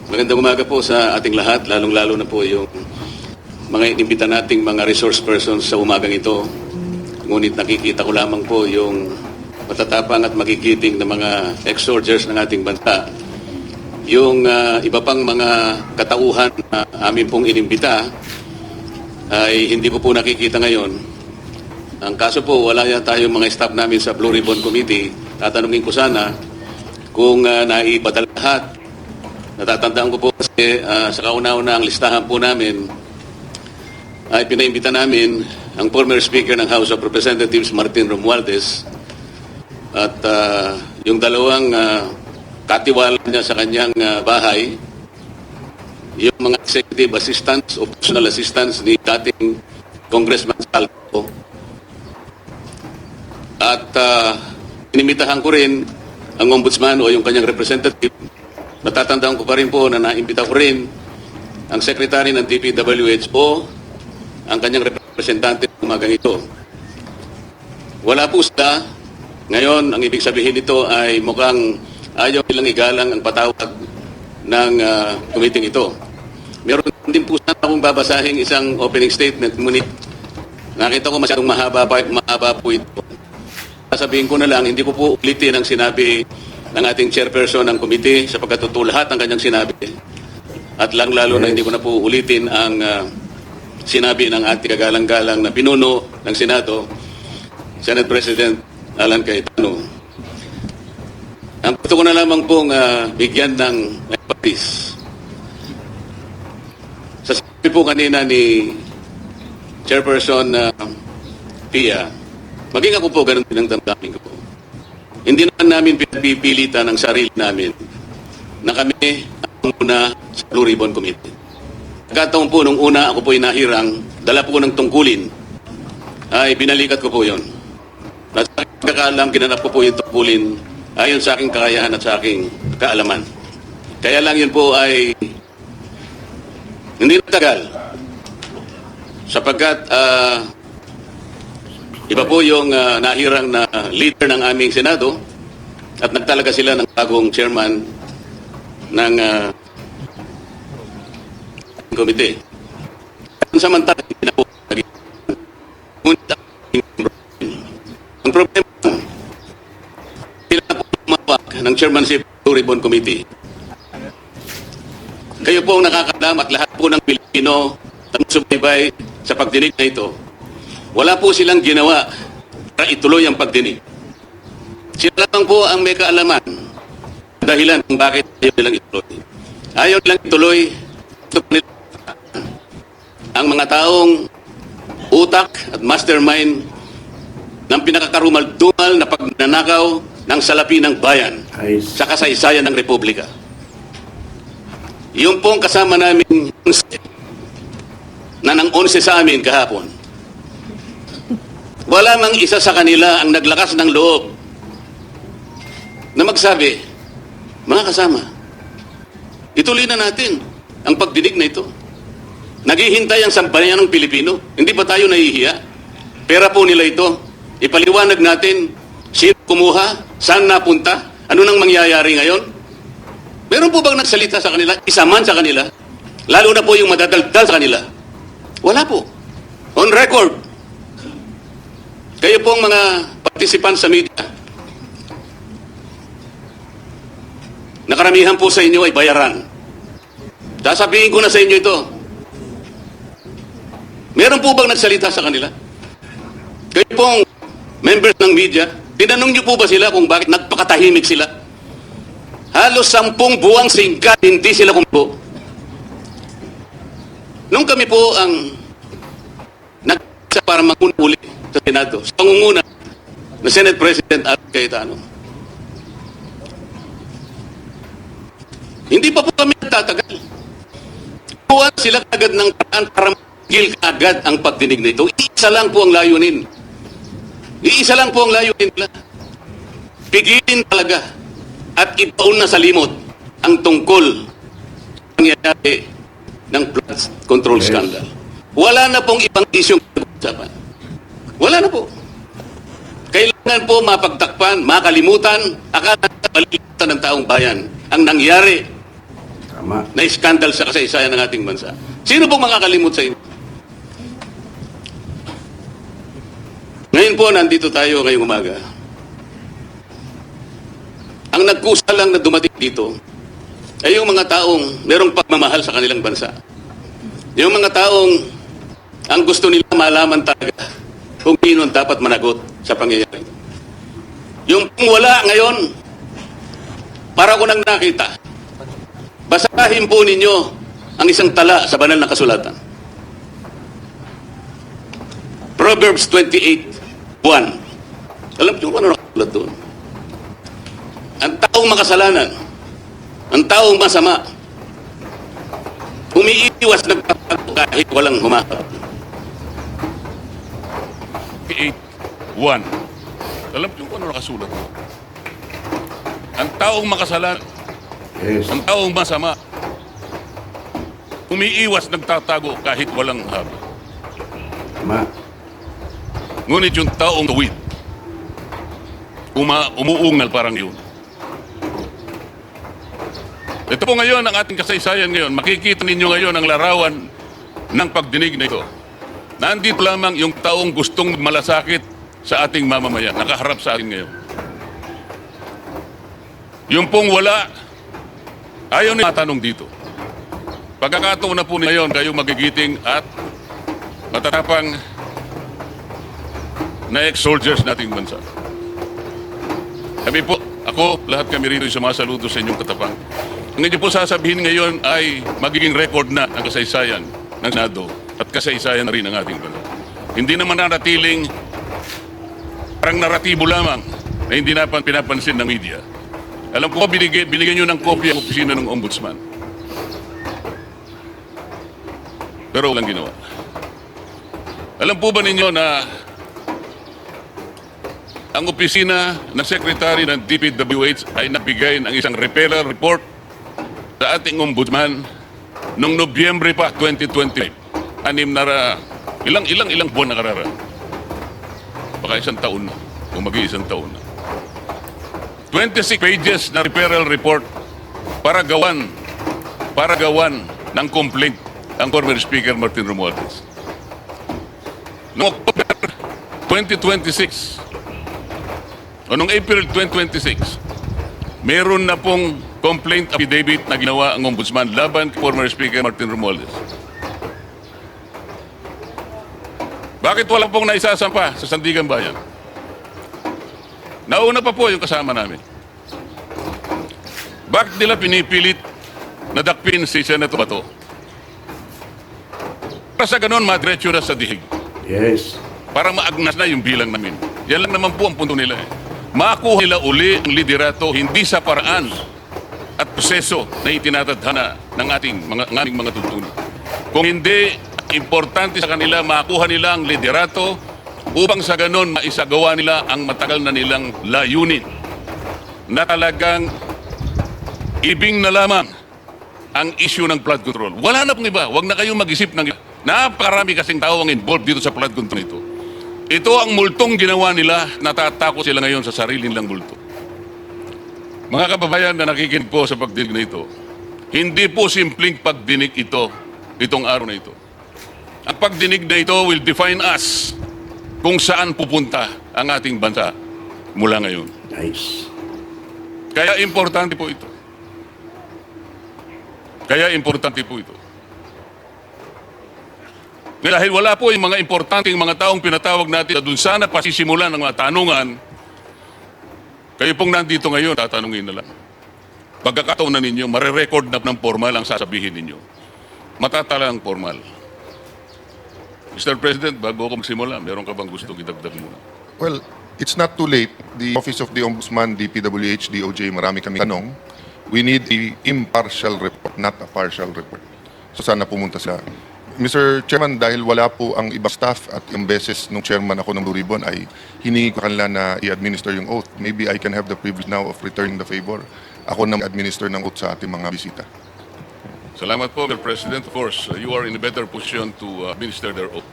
Magandang umaga po sa ating lahat, lalong-lalo na po yung mga inimbita nating mga resource persons sa umagang ito. Ngunit nakikita ko lamang po yung matatapang at magigiting na mga ex-soldiers ng ating bansa. Yung iba pang mga katauhan na amin pong inimbita ay hindi ko po nakikita ngayon. Ang kaso po, wala yan tayong mga staff namin sa Blue Ribbon Committee. Tatanungin ko sana kung naipadala lahat. Natatandaan ko po kasi sa kauna-una ang listahan po namin ay pinaimbita namin ang former Speaker ng House of Representatives Martin Romualdez at yung dalawang katiwala niya sa kanyang bahay, yung mga executive assistants o personal assistants ni dating Congressman Salto. At inimbitahan ko rin ang ombudsman o yung kanyang representative. Natatandaan ko pa rin po na naimbita ko rin ang secretary ng DPWH o ang kanyang representante ng umagang ito. Wala po sila. Ngayon, ang ibig sabihin nito ay mukhang ayaw nilang igalang ang patawag ng committee ito. Meron din po sana akong babasahing isang opening statement, ngunit nakita ko masyadong mahaba po ito. Sasabihin ko na lang, hindi ko po ulitin ang sinabi ng ating chairperson ng committee sapagkat totoo lahat ng kanyang sinabi. At lalo na hindi ko na po ulitin ang sinabi ng ating kagalang-galang na pinuno ng Senado, Senate President Alan Cayetano. Ang gusto ko na lamang pong bigyan ng emphasis. Sasabi po kanina ni Chairperson Pia, maging ako po ganun din ang damdamin ko. Hindi naman namin pinapipilitan ang sarili namin na kami ang una sa Blue Ribbon Committee. Kataon po nung una ako po inahirang, dala po ng tungkulin, ay binalikat ko po yon. At sa aking kakaalam, ginanap ko po yung tungkulin ayon sa aking kakayahan at sa aking kaalaman. Kaya lang yun po ay hindi natagal sapagkat iba po yung nahirang na leader ng aming Senado at nagtalaga sila ng bagong chairman ng komite. Samantala, hindi na po ang problema, sila po umawak ng chairmanship Blue Ribbon Committee. Kayo po ang nakakalam at lahat po ng Pilipino na sumubaybay sa pagdinig na ito. Wala po silang ginawa para ituloy ang pagdinig. Sila lang po ang may kaalaman dahilan kung bakit ayaw nilang ituloy. Ayaw nilang ituloy ang mga taong utak at mastermind ng pinakakarumal-dumal na pagnanakaw ng salapi ng bayan sa kasaysayan ng Republika. Yung pong kasama namin na ng 11 sa amin kahapon, wala mang isa sa kanila ang naglakas ng loob na magsabi, mga kasama, ituloy na natin ang pagdinig na ito. Naghihintay ang sambayan ng Pilipino. Hindi ba tayo nahihiya? Pera po nila ito. Ipaliwanag natin sino kumuha, saan napunta, ano nang mangyayari ngayon. Meron po bang nagsalita sa kanila? Isa man sa kanila? Lalo na po yung madadaldal sa kanila. Wala po. On record. Kayo pong mga participants sa media, nakaramihan po sa inyo ay bayaran. Sasabihin ko na sa inyo ito. Meron po bang nagsalita sa kanila? Kayo pong members ng media, tinanong niyo po ba sila kung bakit nagpakatahimik sila? Halos 10 buwang singkat, hindi sila kumpo. Nung kami po ang nagsa para mangunuli sa Senado, sa pangunguna na Senate President Alan Cayetano, hindi pa po kami nagtatagal. Buwan sila agad ng paraan para magigil agad ang pagdinig nito. Iisa lang po ang layunin. Iisa lang po ang layunin nila. Pigilin talaga at ibaon na sa limot ang tungkol nangyayari ng flood control scandal. Wala na pong ibang isyong pag-usapan. Wala na po. Kailangan po mapagtakpan, makalimutan, akala malilimutan ng taong bayan ang nangyari Tama. na iskandal sa kasaysayan ng ating bansa. Sino pong makakalimot sa inyo? Ngayon po, nandito tayo ngayong umaga. Ang nagkusa lang na dumating dito ay yung mga taong merong pagmamahal sa kanilang bansa. Yung mga taong ang gusto nila malaman talaga kung sino ang dapat managot sa pangyayari. Yung wala ngayon, para ko nang nakita, basahin po ninyo ang isang tala sa banal na kasulatan. Proverbs 28:1. Alam niyo kung ano nakasulat doon? Ang taong makasalanan, ang taong masama, umiiwas nagpapagawa kahit walang humaharap. 8:1. Alam niyo kung ano nakasulat doon? Ang taong makasalanan, Yes. ang taong masama, umiiwas nagtatago kahit walang harap. Tama. Ngunit yung taong tuwid, umuungal parang yun. Ito po ngayon ang ating kasaysayan ngayon. Makikita ninyo ngayon ang larawan ng pagdinig na ito. Nandito lamang yung taong gustong malasakit sa ating mamamayan, nakaharap sa atin ngayon. Yung pong wala, ayaw nila matanong dito. Pagkakataon na po ngayon, kayo magigiting at matatapang na ex-soldiers nating bansa. Kami po, ako, lahat kami rito yung sumasaludo sa inyong katapang. Ang inyo po sasabihin ngayon ay magiging record na ang kasaysayan ng Senado at kasaysayan na rin ng ating bansa. Hindi naman nanatiling parang naratibo lamang na hindi na pinapansin ng media. Alam ko, binigyan nyo ng kopya ang opisina ng ombudsman. Pero walang ginawa. Alam po ba ninyo na ang opisina ng Secretary ng DPWH ay nabigay ng isang referral report sa ating ombudsman noong Nobyembre pa 2020. Ilang buwan na karara. Baka isang taon na. O mag-iisang taon na. 26 pages na referral report para gawan ng complaint ang former Speaker Martin Romualdez. Noong October 2026 o noong April 2026, meron na pong complaint affidavit na ginawa ang ombudsman laban kay former Speaker Martin Romualdez. Bakit wala pong naisasampa sa Sandigan Bayan? Nauna pa po yung kasama namin. Bakit nila pinipilit na dakpin si Senator Bato? Para sa ganon, madiretso na sa dihig. Yes. Para maagnas na yung bilang namin. Yan lang naman po ang punto nila. Makuha nila uli ang liderato hindi sa paraan at proseso na itinatadhana ng aming mga tuntunin. Kung hindi, importante sa kanila makuha nila ang liderato upang sa ganon maisagawa nila ang matagal na nilang layunin na talagang ibing na lamang ang issue ng flood control. Wala na pong iba. Huwag na kayong mag-isip ng iba. Napakarami kasing tao ang involved dito sa flood control ito. Ito ang multong ginawa nila, natatakot sila ngayon sa sarili nilang multo. Mga kababayan na nakikinig po sa pagdinig na ito, hindi po simpleng pagdinig itong araw na ito. Ang pagdinig na ito will define us kung saan pupunta ang ating bansa mula ngayon. Nice. Kaya importante po ito. Dahil wala po yung mga importanteng mga taong pinatawag natin na dun sana pasisimulan ng mga tanungan, kayo pong nandito ngayon, tatanungin na lang. Pagkakataon na ninyo, marirecord na ng formal ang sasabihin ninyo. Matatala ang formal. Mr. President, bago ako magsimula, meron ka bang gusto idagdag muna? Well, it's not too late. The Office of the Ombudsman, DPWH, DOJ, marami kaming tanong. We need the impartial report, not a partial report. So sana pumunta sa... Mr. Chairman, dahil wala po ang ibang staff at yung beses nung chairman ako ng Blue Ribbon ay hiningi ko kanila na i-administer yung oath. Maybe I can have the privilege now of returning the favor. Ako na administer ng oath sa ating mga bisita. Salamat po, Mr. President. Of course, you are in a better position to administer their oath.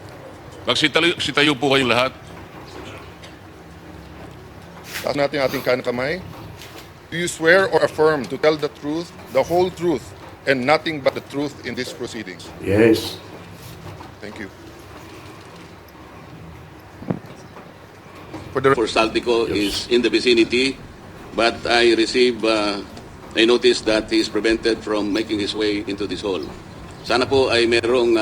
Magsitayo po kayong lahat. Taas natin ating kanang kamay. Do you swear or affirm to tell the truth, the whole truth, and nothing but the truth in these proceedings. Yes. Thank you. For the For Saltico is in the vicinity, but I receive a notice that he is prevented from making his way into this hall. Sana po ay merong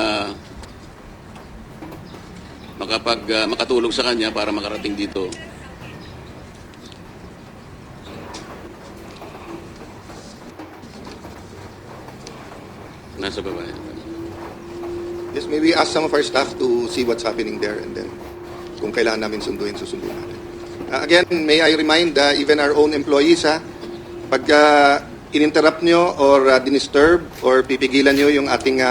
makatulong sa kanya para makarating dito. Nasa baba yan. Yes, maybe ask some of our staff to see what's happening there, and then kung kailangan namin sunduin, susunduin natin. Again, may I remind even our own employees, pag in-interrupt nyo or dinisturb or pipigilan nyo yung ating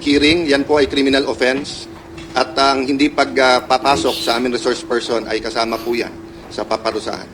hearing, yan po ay criminal offense, at ang hindi pagpapasok sa aming resource person ay kasama po yan sa paparusahan.